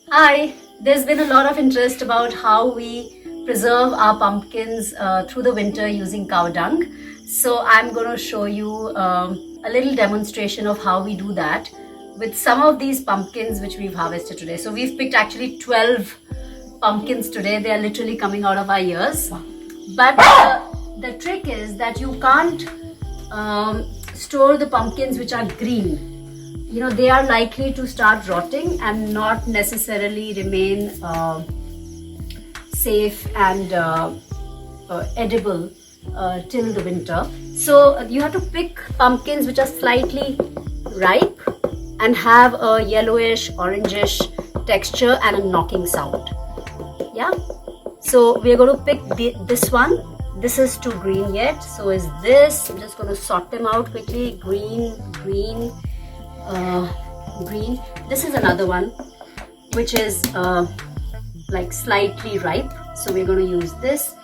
Hi, there's been a lot of interest about how we preserve our pumpkins through the winter using cow dung. So I'm going to show you a little demonstration of how we do that with some of these pumpkins which we've harvested today. So we've picked actually 12 pumpkins today. They are literally coming out of our ears. But the trick is that you can't store the pumpkins which are green. They are likely to start rotting and not necessarily remain safe and edible till the winter. So you have to pick pumpkins which are slightly ripe and have a yellowish, orangish texture and a knocking sound. Yeah. So we're going to pick this one. This is too green yet. So is this. I'm just going to sort them out quickly. Green, green. Green. This is another one which is like slightly ripe, so we're going to use this.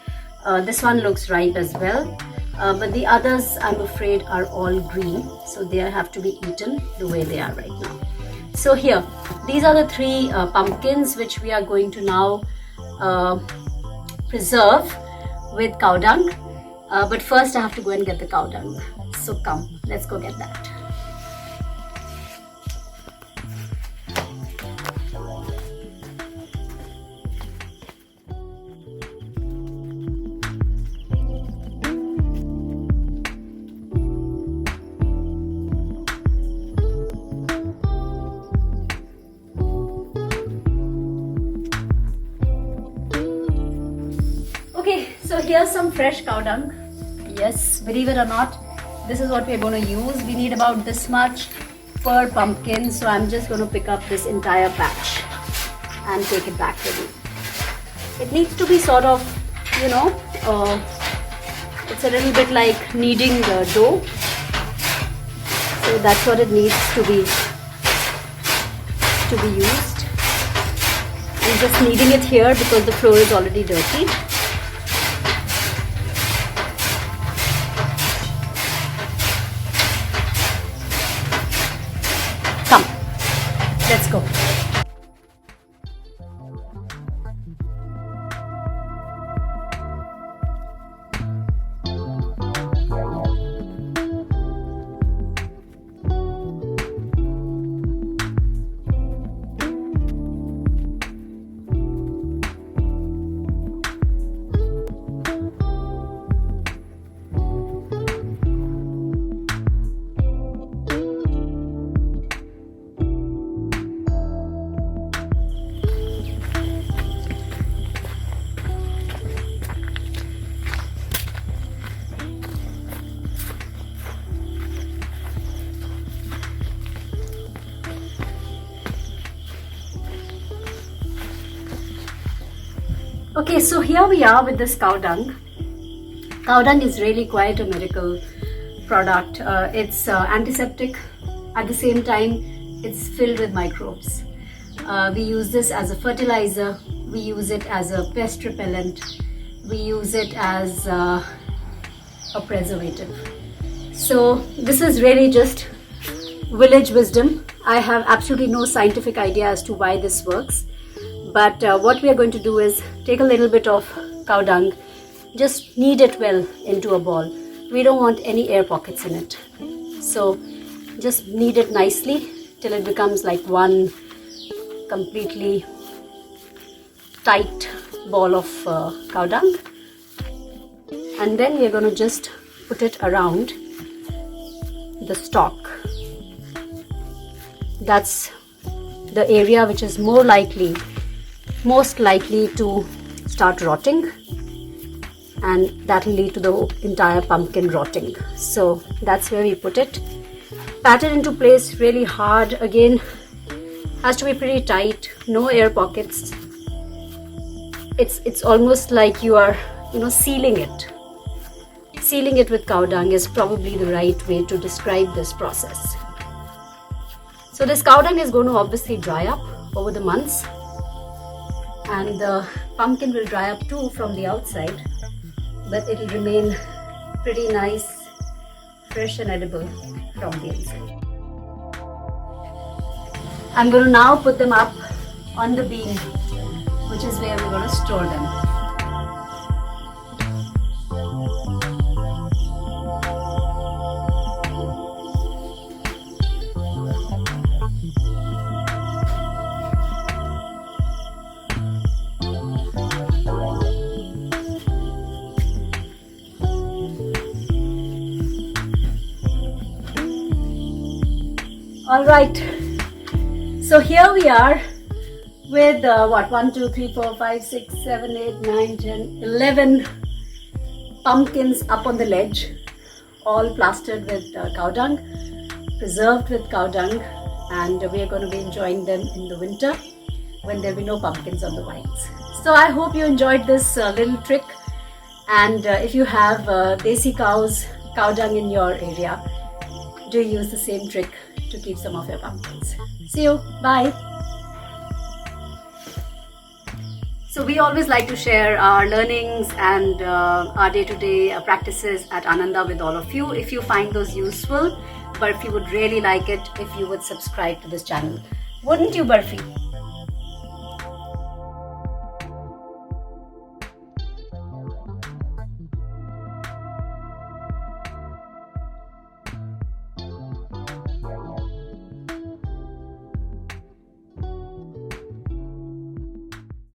This one looks ripe as well, but the others I'm afraid are all green, so they have to be eaten the way they are right now. So here, these are the three pumpkins which we are going to now preserve with cow dung, but first I have to go and get the cow dung. So come, let's go get that. Okay, so here's some fresh cow dung. Yes, believe it or not, this is what we're going to use. We need about this much per pumpkin, so I'm just going to pick up this entire batch and take it back with me. It needs to be sort of, it's a little bit like kneading the dough. So that's what it needs to be used. I'm just kneading it here because the floor is already dirty. Come, let's go. Okay, so here we are with this cow dung. Cow dung is really quite a miracle product. It's antiseptic. At the same time, it's filled with microbes. We use this as a fertilizer. We use it as a pest repellent. We use it as a preservative. So this is really just village wisdom. I have absolutely no scientific idea as to why this works. But what we are going to do is take a little bit of cow dung, just knead it well into a ball. We don't want any air pockets in it. So just knead it nicely till it becomes like one completely tight ball of cow dung. And then we are going to just put it around the stalk. That's the area which is most likely to start rotting, and that will lead to the entire pumpkin rotting. So that's where we put it. Pat it into place really hard. Again, has to be pretty tight, no air pockets. It's almost like you are sealing it. Sealing it with cow dung is probably the right way to describe this process. So this cow dung is going to obviously dry up over the months, and the pumpkin will dry up too from the outside, but it will remain pretty nice, fresh and edible from the inside. I'm going to now put them up on the beam, which is where we're going to store them. All right, so here we are with 1, 2, 3, 4, 5, 6, 7, 8, 9, 10, 11 pumpkins up on the ledge, all plastered with cow dung, preserved with cow dung, and we are going to be enjoying them in the winter when there will be no pumpkins on the vines. So I hope you enjoyed this little trick, and if you have desi cows, cow dung in your area, do use the same trick to keep some of your pumpkins. See you. Bye. So we always like to share our learnings and our day-to-day practices at Ananda with all of you. If you find those useful, but if you would really like it, if you would subscribe to this channel. Wouldn't you, Barfi?